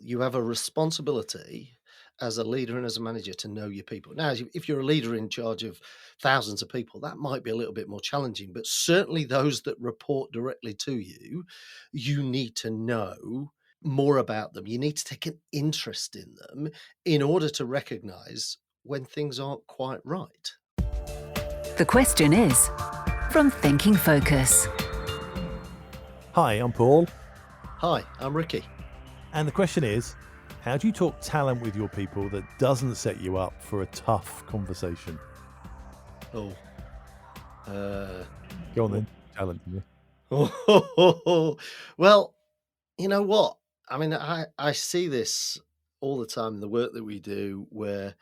you have a responsibility as a leader and as a manager to know your people. Now, if you're a leader in charge of thousands of people, that might be a little bit more challenging, but certainly those that report directly to you, you need to know more about them. You need to take an interest in them in order to recognize when things aren't quite right. The question is from Thinking Focus. Hi, I'm Paul. Hi, I'm Ricky. And the question is, how do you talk talent with your people that doesn't set you up for a tough conversation? Oh, Go on then, talent. well, you know what? I mean, I see this all the time in the work that we do where,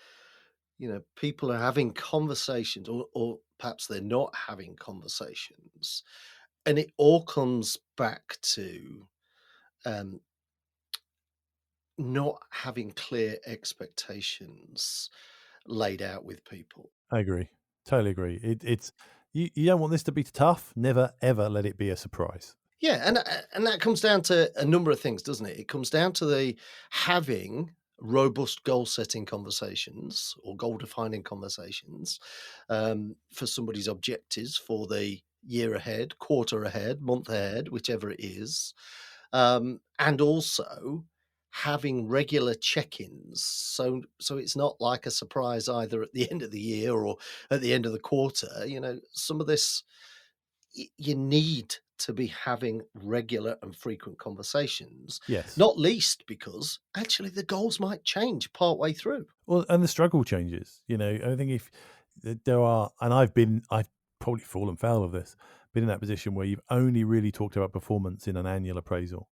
people are having conversations or perhaps they're not having conversations. And it all comes back to um, not having clear expectations laid out with people. I agree. Totally agree. It's you don't want this to be tough. Never, ever let it be a surprise. Yeah, and that comes down to a number of things, doesn't it? It comes down to the having robust goal setting conversations or goal defining conversations for somebody's objectives for the year ahead, quarter ahead, month ahead, whichever it is, and also having regular check-ins so it's not like a surprise either at the end of the year or at the end of the quarter. Some of this you need to be having regular and frequent conversations, Yes. not least because actually the goals might change partway through. Well, and the struggle changes. I think if there are, and I've probably fallen foul of this, been in that position where you've only really talked about performance in an annual appraisal.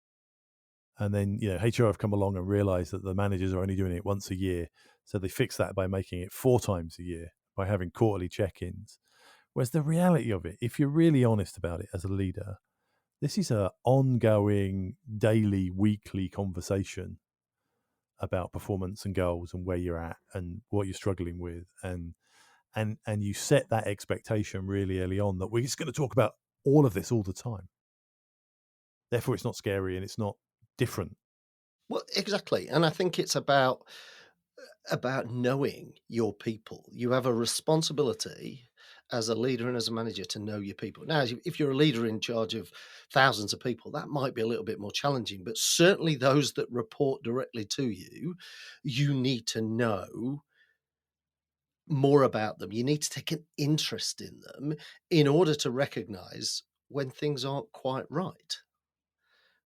And then, HR have come along and realized that the managers are only doing it once a year. So they fix that by making it 4 times a year, by having quarterly check-ins. Whereas the reality of it, if you're really honest about it as a leader, this is an ongoing, daily, weekly conversation about performance and goals and where you're at and what you're struggling with. And you set that expectation really early on that we're just going to talk about all of this all the time. Therefore, it's not scary and it's not different. Well, exactly. And I think it's about knowing your people. You have a responsibility as a leader and as a manager to know your people. Now, if you're a leader in charge of thousands of people, that might be a little bit more challenging, but certainly those that report directly to you, you need to know more about them. You need to take an interest in them in order to recognize when things aren't quite right,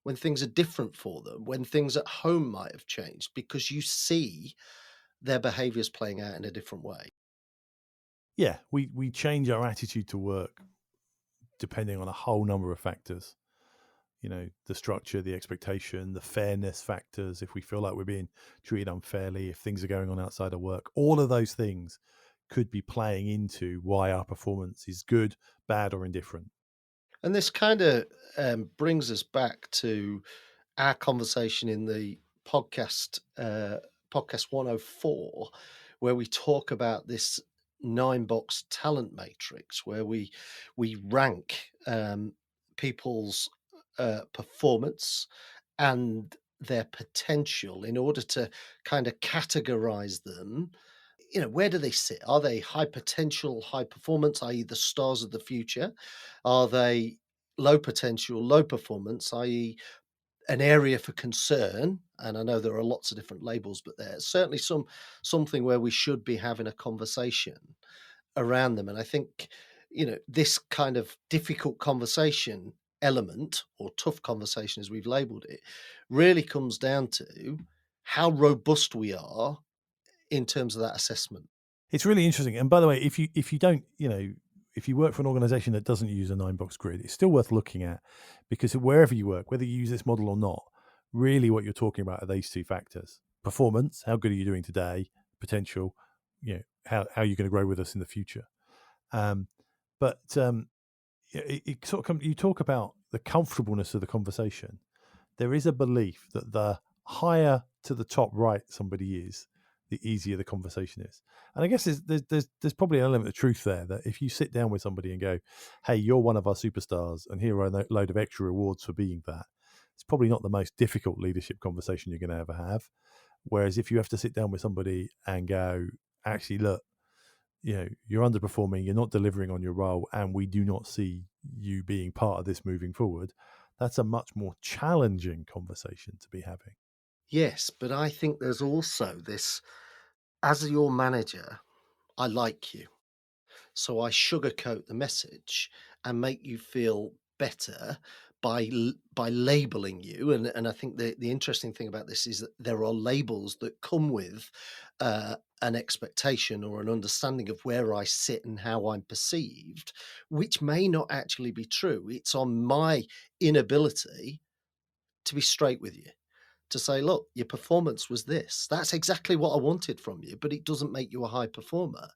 when things are different for them, when things at home might have changed because you see their behaviors playing out in a different way. Yeah, we change our attitude to work depending on a whole number of factors. The structure, the expectation, the fairness factors, if we feel like we're being treated unfairly, if things are going on outside of work, all of those things could be playing into why our performance is good, bad, or indifferent. And this kind of brings us back to our conversation in the podcast 104, where we talk about this 9-box talent matrix, where we rank people's performance and their potential in order to kind of categorize them. Where do they sit? Are they high potential, high performance, i.e., the stars of the future? Are they low potential, low performance, i.e., an area for concern? And I know there are lots of different labels, but there's certainly something where we should be having a conversation around them. And I think, this kind of difficult conversation element or tough conversation, as we've labeled it, really comes down to how robust we are in terms of that assessment. It's really interesting. And by the way, if you don't, if you work for an organization that doesn't use a 9-box grid, it's still worth looking at, because wherever you work, whether you use this model or not, really what you're talking about are these 2 factors: performance, how good are you doing today? Potential, how are you going to grow with us in the future? But it sort of you talk about the comfortableness of the conversation. There is a belief that the higher to the top right somebody is, the easier the conversation is. And I guess there's probably an element of truth there, that if you sit down with somebody and go, hey, you're one of our superstars and here are a load of extra rewards for being that, it's probably not the most difficult leadership conversation you're going to ever have. Whereas if you have to sit down with somebody and go, actually, look, you're underperforming, you're not delivering on your role, and we do not see you being part of this moving forward, that's a much more challenging conversation to be having. Yes, but I think there's also this, as your manager, I like you. So I sugarcoat the message and make you feel better by labeling you. And I think the interesting thing about this is that there are labels that come with an expectation or an understanding of where I sit and how I'm perceived, which may not actually be true. It's on my inability to be straight with you, to say, look, your performance was this. That's exactly what I wanted from you, but it doesn't make you a high performer.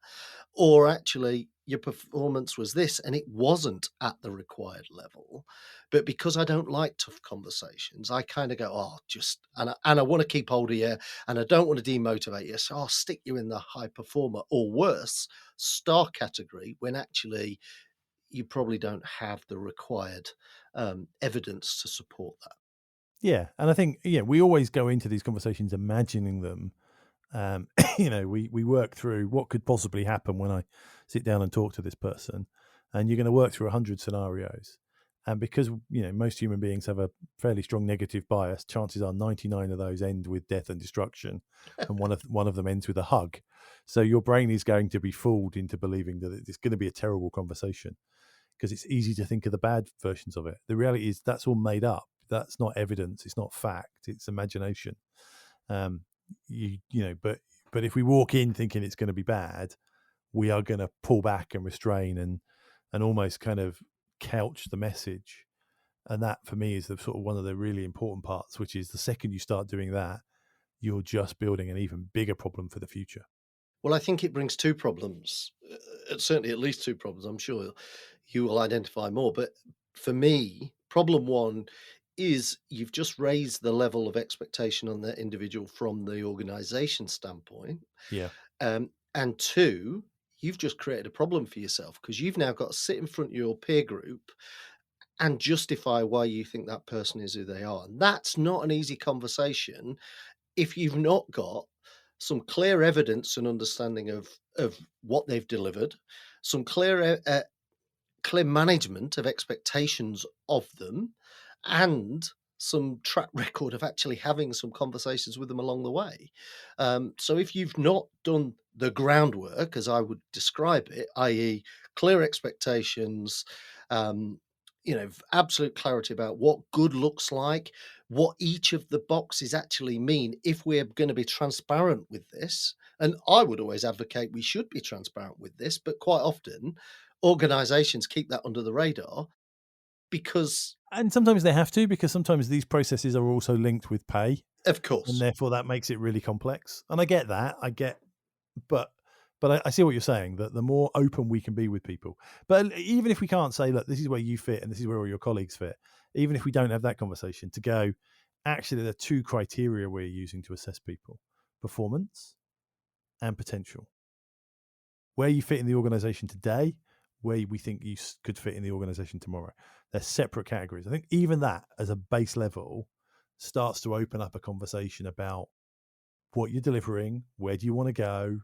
Or actually, your performance was this and it wasn't at the required level. But because I don't like tough conversations, I kind of go, oh, and I want to keep hold of you and I don't want to demotivate you. So I'll stick you in the high performer or worse, star category when actually you probably don't have the required evidence to support that. Yeah. And I think, we always go into these conversations imagining them. We work through what could possibly happen when I sit down and talk to this person, and you're going to work through 100 scenarios. And because most human beings have a fairly strong negative bias, chances are 99 of those end with death and destruction, and one of them ends with a hug. So your brain is going to be fooled into believing that it's going to be a terrible conversation because it's easy to think of the bad versions of it. The reality is that's all made up. That's not evidence. It's not fact. It's imagination. Um, but if we walk in thinking it's going to be bad, we are going to pull back and restrain and almost kind of couch the message. And that for me is the sort of one of the really important parts, which is the second you start doing that, you're just building an even bigger problem for the future. Well, I think it brings two problems, certainly at least two problems. I'm sure you will identify more. But for me, problem one is you've just raised the level of expectation on that individual from the organization standpoint. Yeah. And two, you've just created a problem for yourself because you've now got to sit in front of your peer group and justify why you think that person is who they are. And that's not an easy conversation if you've not got some clear evidence and understanding of what they've delivered, some clear management of expectations of them, and some track record of actually having some conversations with them along the way. So if you've not done the groundwork, as I would describe it, i.e., clear expectations, um, absolute clarity about what good looks like, what each of the boxes actually mean if we're going to be transparent with this. And I would always advocate we should be transparent with this, but quite often organizations keep that under the radar because, And sometimes they have to, because sometimes these processes are also linked with pay, of and course, therefore that makes it really complex. And I get that. But I see what you're saying, that the more open we can be with people, but even if we can't say, look, this is where you fit and this is where all your colleagues fit, even if we don't have that conversation, to go, actually, there are two criteria we're using to assess people: performance and potential. Where you fit in the organization today, where we think you could fit in the organization tomorrow. They're separate categories. I think even that, as a base level, starts to open up a conversation about what you're delivering, where do you want to go.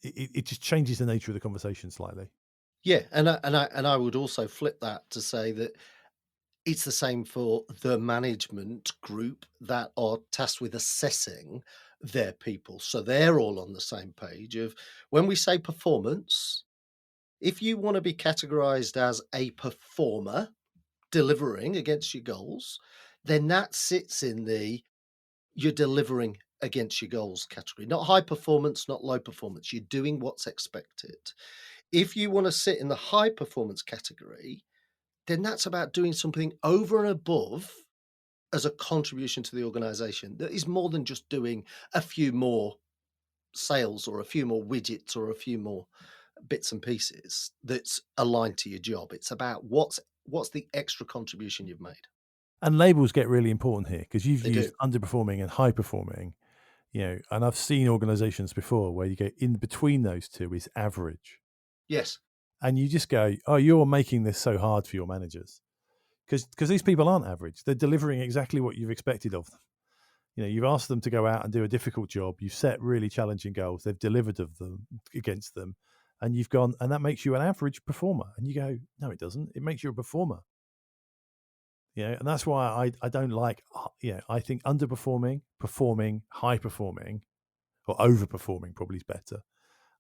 It just changes the nature of the conversation slightly. yeah. And I would also flip that to say that it's the same for the management group that are tasked with assessing their people. So they're all on the same page of when we say performance, if you want to be categorized as a performer delivering against your goals, then that sits in the you're delivering against your goals category, not high performance, not low performance. You're doing what's expected. If you want to sit in the high performance category, then that's about doing something over and above as a contribution to the organization that is more than just doing a few more sales or a few more widgets or a few more bits and pieces that's aligned to your job. It's about what's the extra contribution you've made. And labels get really important here, because you've They used do. underperforming and high performing, and I've seen organizations before where you go in between those two is average. Yes. And you just go, oh, you're making this so hard for your managers, because these people aren't average. They're delivering exactly what you've expected of them. You've asked them to go out and do a difficult job. You've set really challenging goals. They've delivered of them against them, and you've gone, and that makes you an average performer. And you go, no, it doesn't. It makes you a performer. And that's why I don't like. I think underperforming, performing, high performing, or overperforming probably is better.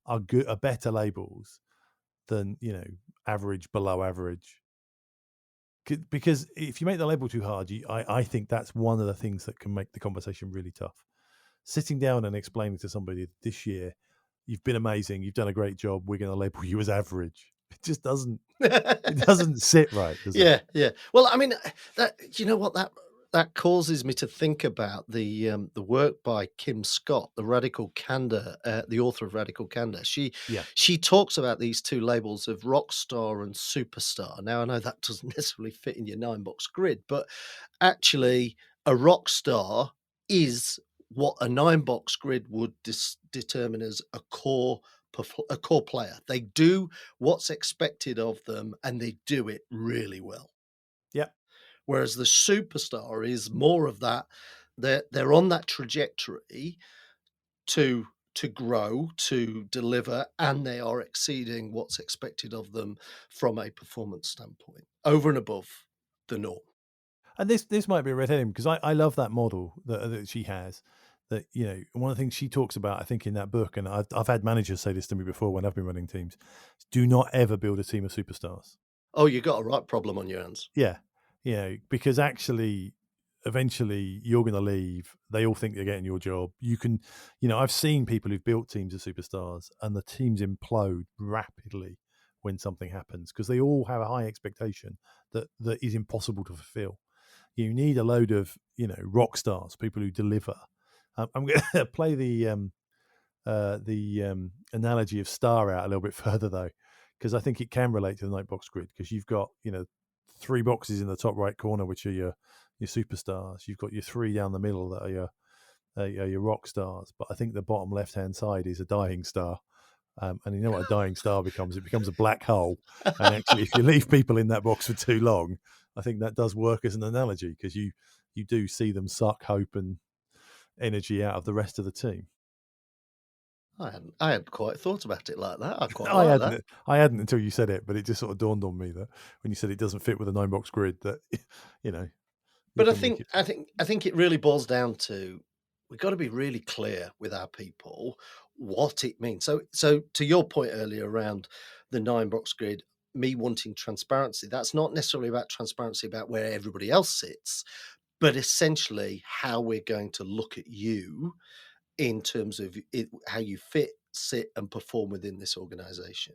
Are better labels than average, below average. Because if you make the label too hard, I think that's one of the things that can make the conversation really tough. Sitting down and explaining to somebody this year, you've been amazing, you've done a great job, we're going to label you as average. It just doesn't. It doesn't sit right, does it? Yeah. Well, I mean, that causes me to think about the work by Kim Scott, the Radical Candor, the author of Radical Candor. She talks about these two labels of rock star and superstar. Now, I know that doesn't necessarily fit in your 9-box grid, but actually, a rock star is what a 9-box grid would determine as a core player. They do what's expected of them, and they do it really well. Yeah. Whereas the superstar is more of that. They're on that trajectory to grow, to deliver, and they are exceeding what's expected of them from a performance standpoint, over and above the norm. And this might be a red herring, because I love that model that she has. That one of the things she talks about, I think, in that book, and I've had managers say this to me before when I've been running teams: do not ever build a team of superstars. Oh, you got a right problem on your hands. Yeah, because actually, eventually you're going to leave. They all think they're getting your job. You can, I've seen people who've built teams of superstars, and the teams implode rapidly when something happens, because they all have a high expectation that is impossible to fulfill. You need a load of rock stars, people who deliver. I'm going to play the analogy of star out a little bit further, though, because I think it can relate to the 9-box grid, because you've got 3 boxes in the top right corner, which are your superstars. You've got your 3 down the middle that are your rock stars, but I think the bottom left hand side is a dying star. And you know what a dying star becomes? It becomes a black hole. And actually, if you leave people in that box for too long, I think that does work as an analogy, because you do see them suck hope and energy out of the rest of the team. I hadn't quite thought about it like that. I quite like that. I hadn't until you said it, but it just sort of dawned on me that when you said it doesn't fit with a 9-box grid, that But I think it really boils down to, we've got to be really clear with our people what it means. So to your point earlier around the 9-box grid, me wanting transparency, that's not necessarily about transparency about where everybody else sits, but essentially how we're going to look at you in terms of how you fit, sit, and perform within this organization.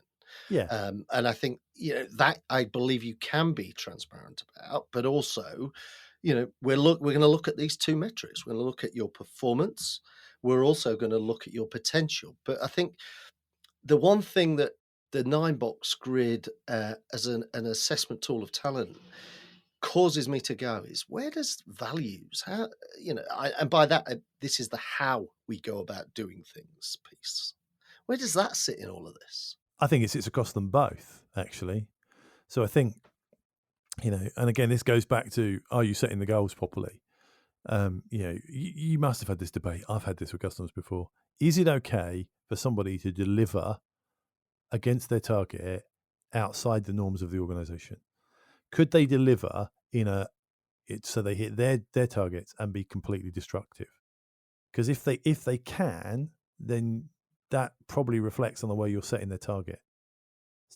Yeah. And I think that I believe you can be transparent about, but also, we're going to look at these 2 metrics. We're going to look at your performance. We're also going to look at your potential. But I think the one thing that the 9-box grid as an assessment tool of talent causes me to go is, where does values, how, and by that, this is the how we go about doing things piece. Where does that sit in all of this? I think it sits across them both, actually. So I think, and again, this goes back to, are you setting the goals properly? You must have had this debate. I've had this with customers before. Is it okay for somebody to deliver against their target outside the norms of the organization? Could they deliver so they hit their targets and be completely destructive? Because if they can, then that probably reflects on the way you're setting their target.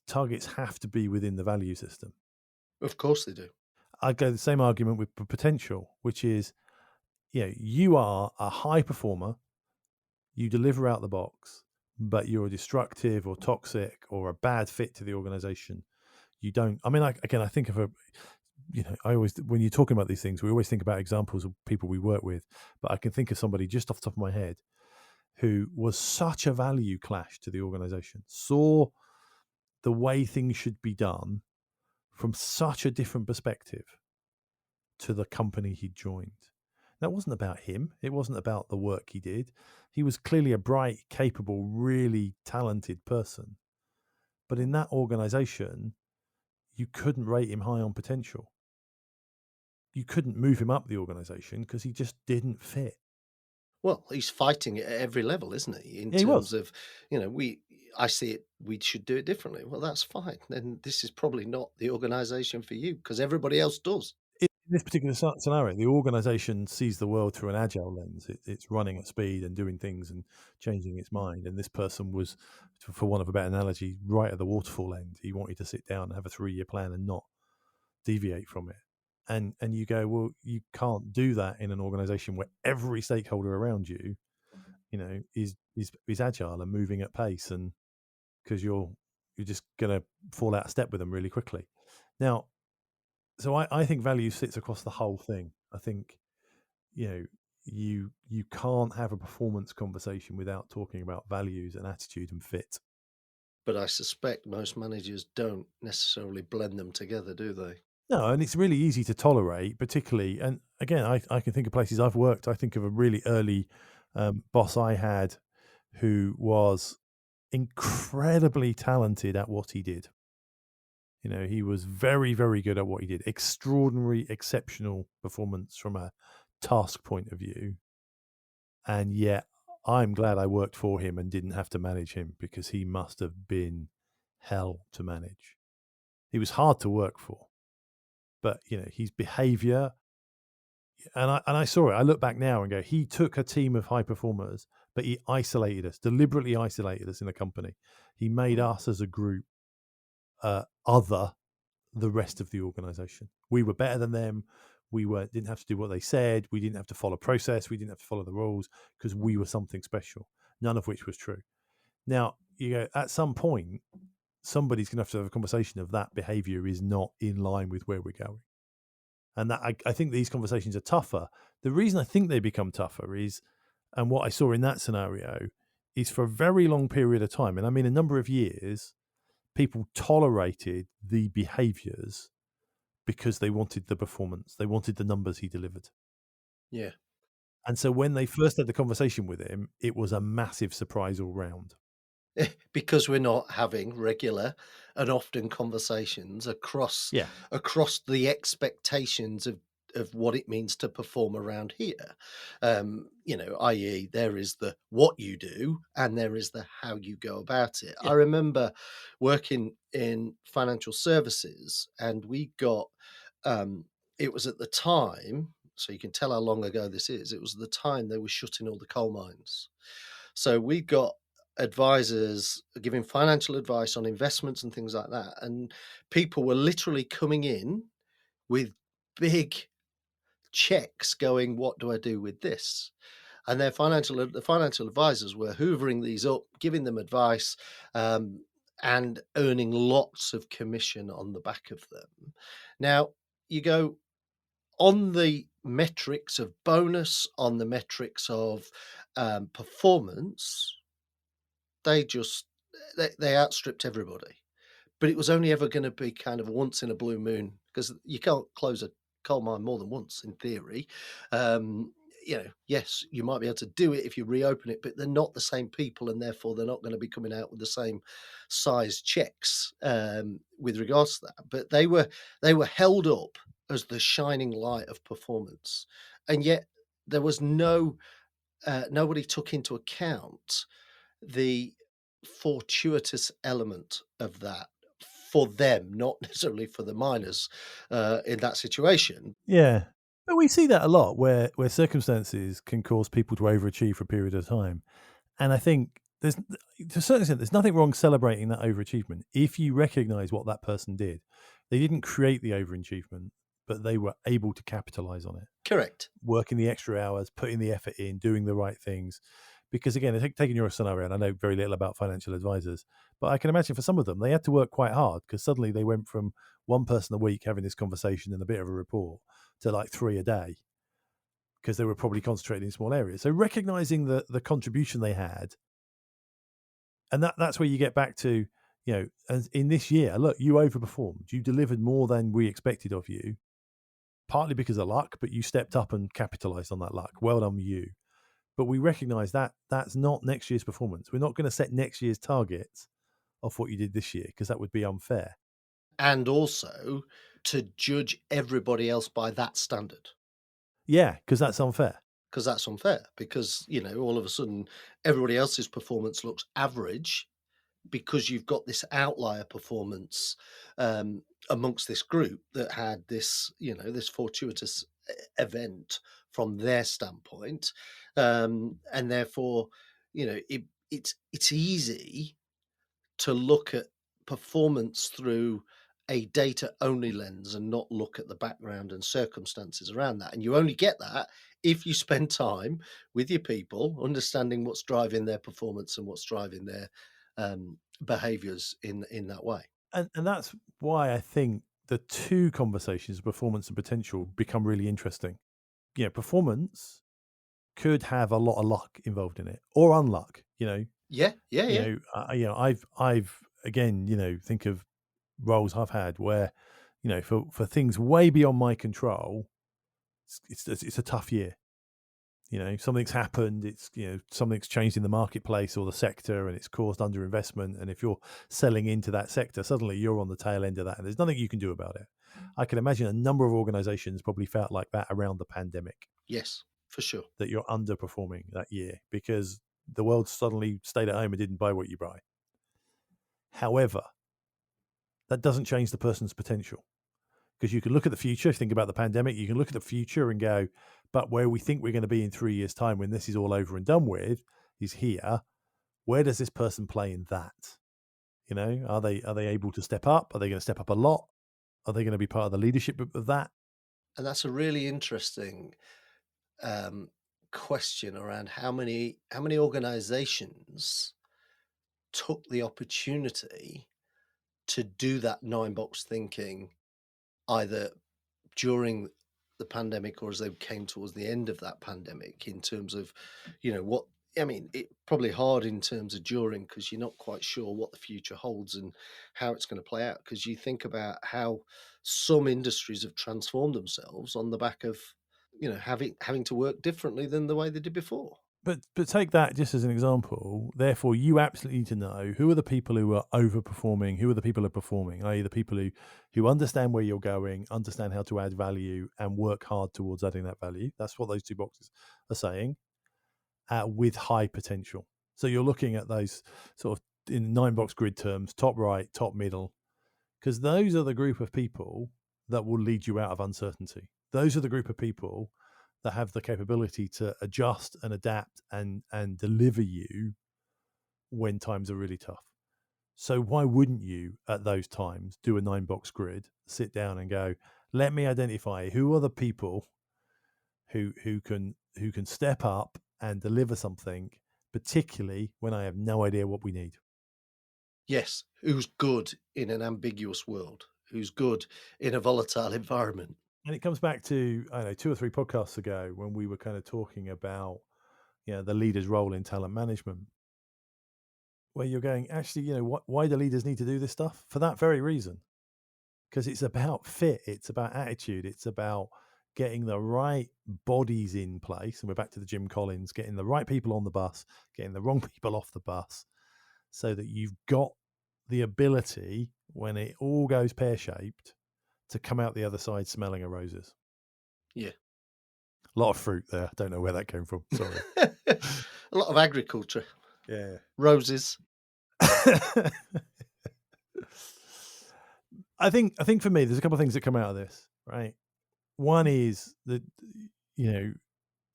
Targets have to be within the value system. Of course they do. I'd go the same argument with potential, which is, you are a high performer, you deliver out the box, but you're destructive or toxic or a bad fit to the organization. You don't. I mean, I think of I always, when you're talking about these things, we always think about examples of people we work with, but I can think of somebody just off the top of my head who was such a value clash to the organization, saw the way things should be done from such a different perspective to the company he joined. That wasn't about him. It wasn't about the work he did. He was clearly a bright, capable, really talented person. But in that organization, you couldn't rate him high on potential. you couldn't move him up the organization because he just didn't fit. Well, he's fighting it at every level, isn't he? In Yeah, he terms was. of, I see it, we should do it differently. Well, that's fine. Then this is probably not the organization for you because everybody else does. In this particular scenario, the organization sees the world through an agile lens. It's running at speed and doing things and changing its mind. And this person was, for want of a better analogy, right at the waterfall end. He wanted to sit down and have a 3-year plan and not deviate from it. And you go, well, you can't do that in an organization where every stakeholder around you, is agile and moving at pace, and because you're just gonna fall out of step with them really quickly. Now, so I think value sits across the whole thing. I think, you know, you can't have a performance conversation without talking about values and attitude and fit. But I suspect most managers don't necessarily blend them together, do they? No, and it's really easy to tolerate, particularly. And again, I can think of places I've worked. I think of a really early boss I had who was incredibly talented at what he did. He was very, very good at what he did. Extraordinary, exceptional performance from a task point of view. And yet, I'm glad I worked for him and didn't have to manage him, because he must have been hell to manage. He was hard to work for, but his behavior, and I saw it. I look back now and go, he took a team of high performers, but he isolated us, deliberately isolated us in a company. He made Mm. us as a group other the rest of the organization. We were better than them. We didn't have to do what they said. We didn't have to follow process. We didn't have to follow the rules, because we were something special, none of which was true. Now, at some point, somebody's going to have a conversation of that behavior is not in line with where we're going. And that I think these conversations are tougher. The reason I think they become tougher is, and what I saw in that scenario, is for a very long period of time, and I mean a number of years, people tolerated the behaviors because they wanted the performance. They wanted the numbers he delivered. Yeah. And so when they first had the conversation with him, it was a massive surprise all round. Because we're not having regular and often conversations Yeah. across the expectations of what it means to perform around here. I.e., there is the what you do and there is the how you go about it. Yeah. I remember working in financial services, and we got it was at the time, so you can tell how long ago this is. It was the time they were shutting all the coal mines. So we got advisors giving financial advice on investments and things like that. And people were literally coming in with big checks going, what do I do with this? And the financial advisors were hoovering these up, giving them advice, um, and earning lots of commission on the back of them. Now, you go on the metrics of bonus, on the metrics of performance, they just they outstripped everybody. But it was only ever gonna be kind of once in a blue moon, because you can't close a coal mine more than once in theory. Yes, you might be able to do it if you reopen it, but they're not the same people, and therefore they're not gonna be coming out with the same size checks, with regards to that. But they were held up as the shining light of performance, and yet there was nobody took into account the fortuitous element of that for them, not necessarily for the miners, in that situation. Yeah. But we see that a lot, where circumstances can cause people to overachieve for a period of time. And I think there's, to a certain extent, there's nothing wrong celebrating that overachievement if you recognize what that person did. They didn't create the overachievement, but they were able to capitalize on it, Correct. working the extra hours, putting the effort in, doing the right things. Because again, taking your scenario, and I know very little about financial advisors, but I can imagine for some of them, they had to work quite hard, because suddenly they went from one person a week having this conversation and a bit of a report to like 3 a day, because they were probably concentrated in small areas. So recognizing the contribution they had, and that's where you get back to, as in this year, look, you overperformed. You delivered more than we expected of you, partly because of luck, but you stepped up and capitalized on that luck. Well done, you. But we recognize that that's not next year's performance. We're not going to set next year's targets off what you did this year, because that would be unfair. And also, to judge everybody else by that standard. Yeah, because that's unfair. Because that's unfair. Because, all of a sudden, everybody else's performance looks average because you've got this outlier performance amongst this group that had this, this fortuitous event from their standpoint, and therefore, it's easy to look at performance through a data only lens and not look at the background and circumstances around that. And you only get that if you spend time with your people, understanding what's driving their performance and what's driving their behaviors in that way. And that's why I think the two conversations, performance and potential, become really interesting. Performance could have a lot of luck involved in it, or unluck. Yeah, yeah, yeah. I've again, think of roles I've had where, for things way beyond my control, it's a tough year. Something's happened. It's something's changed in the marketplace or the sector, and it's caused underinvestment. And if you're selling into that sector, suddenly you're on the tail end of that, and there's nothing you can do about it. I can imagine a number of organizations probably felt like that around the pandemic, Yes, for sure. that you're underperforming that year because the world suddenly stayed at home and didn't buy what you buy. However, that doesn't change the person's potential, because you can look at the future, think about the pandemic, you can look at the future and go, but where we think we're going to be in 3 years' time when this is all over and done with is here. Where does this person play in that? Are they able to step up? Are they going to step up a lot? Are they going to be part of the leadership of that? And that's a really interesting question around how many organizations took the opportunity to do that nine box thinking either during the pandemic or as they came towards the end of that pandemic, in terms of, what I mean, it probably hard in terms of during, because you're not quite sure what the future holds and how it's going to play out. Because you think about how some industries have transformed themselves on the back of, having to work differently than the way they did before. But take that just as an example. Therefore, you absolutely need to know who are the people who are overperforming, who are the people who are performing, i.e., the people who understand where you're going, understand how to add value, and work hard towards adding that value. That's what those two boxes are saying, with high potential. So you're looking at those sort of in 9-box grid terms: top right, top middle, because those are the group of people that will lead you out of uncertainty. Those are the group of people that have the capability to adjust and adapt and deliver you when times are really tough. So why wouldn't you at those times do a 9-box grid, sit down and go, let me identify who are the people who can step up and deliver something, particularly when I have no idea what we need. Yes, who's good in an ambiguous world? Who's good in a volatile environment? And it comes back to, I don't know, 2 or 3 podcasts ago when we were kind of talking about, the leader's role in talent management, where you're going, actually, why do leaders need to do this stuff? For that very reason, because it's about fit, it's about attitude, it's about getting the right bodies in place. And we're back to the Jim Collins, getting the right people on the bus, getting the wrong people off the bus, so that you've got the ability, when it all goes pear-shaped, to come out the other side smelling of roses. Yeah. A lot of fruit there. Don't know where that came from. Sorry. A lot of agriculture. Yeah. Roses. I think for me, there's a couple of things that come out of this, right? One is that, don't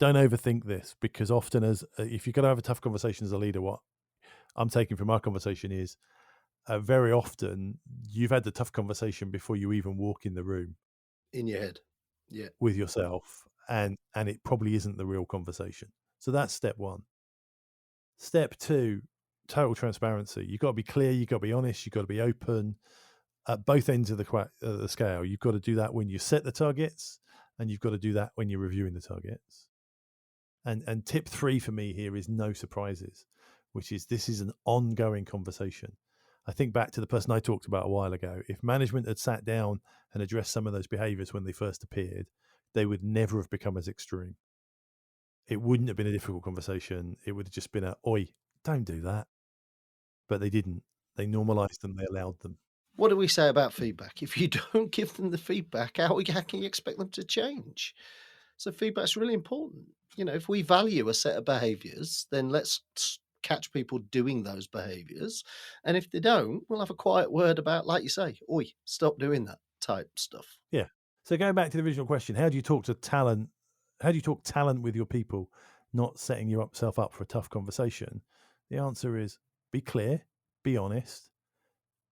overthink this, because often if you're going to have a tough conversation as a leader, what I'm taking from our conversation is very often you've had the tough conversation before you even walk in the room In your head. Yeah. with yourself, and it probably isn't the real conversation. So that's step one. Step two, total transparency. You've got to be clear, you've got to be honest, you've got to be open at both ends of the scale. You've got to do that when you set the targets, and you've got to do that when you're reviewing the targets. And tip 3 for me here is no surprises, which is this is an ongoing conversation. I think back to the person I talked about a while ago. If management had sat down and addressed some of those behaviors when they first appeared, they would never have become as extreme. It wouldn't have been a difficult conversation. It would have just been oi, don't do that. But they didn't. They normalized them. They allowed them. What do we say about feedback? If you don't give them the feedback, how can you expect them to change? So feedback's really important. If we value a set of behaviours, then let's catch people doing those behaviours. And if they don't, we'll have a quiet word about, like you say, oi, stop doing that type stuff. Yeah. So going back to the original question, how do you talk to talent? How do you talk talent with your people, not setting yourself up for a tough conversation? The answer is be clear, be honest,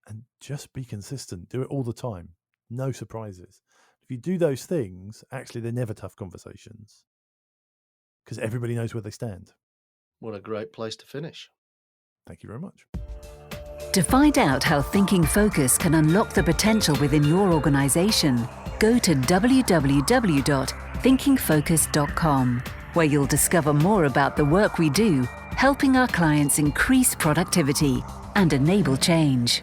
and just be consistent. Do it all the time. No surprises. If you do those things, actually, they're never tough conversations because everybody knows where they stand. What a great place to finish. Thank you very much. To find out how Thinking Focus can unlock the potential within your organization, go to www.thinkingfocus.com, where you'll discover more about the work we do, helping our clients increase productivity and enable change.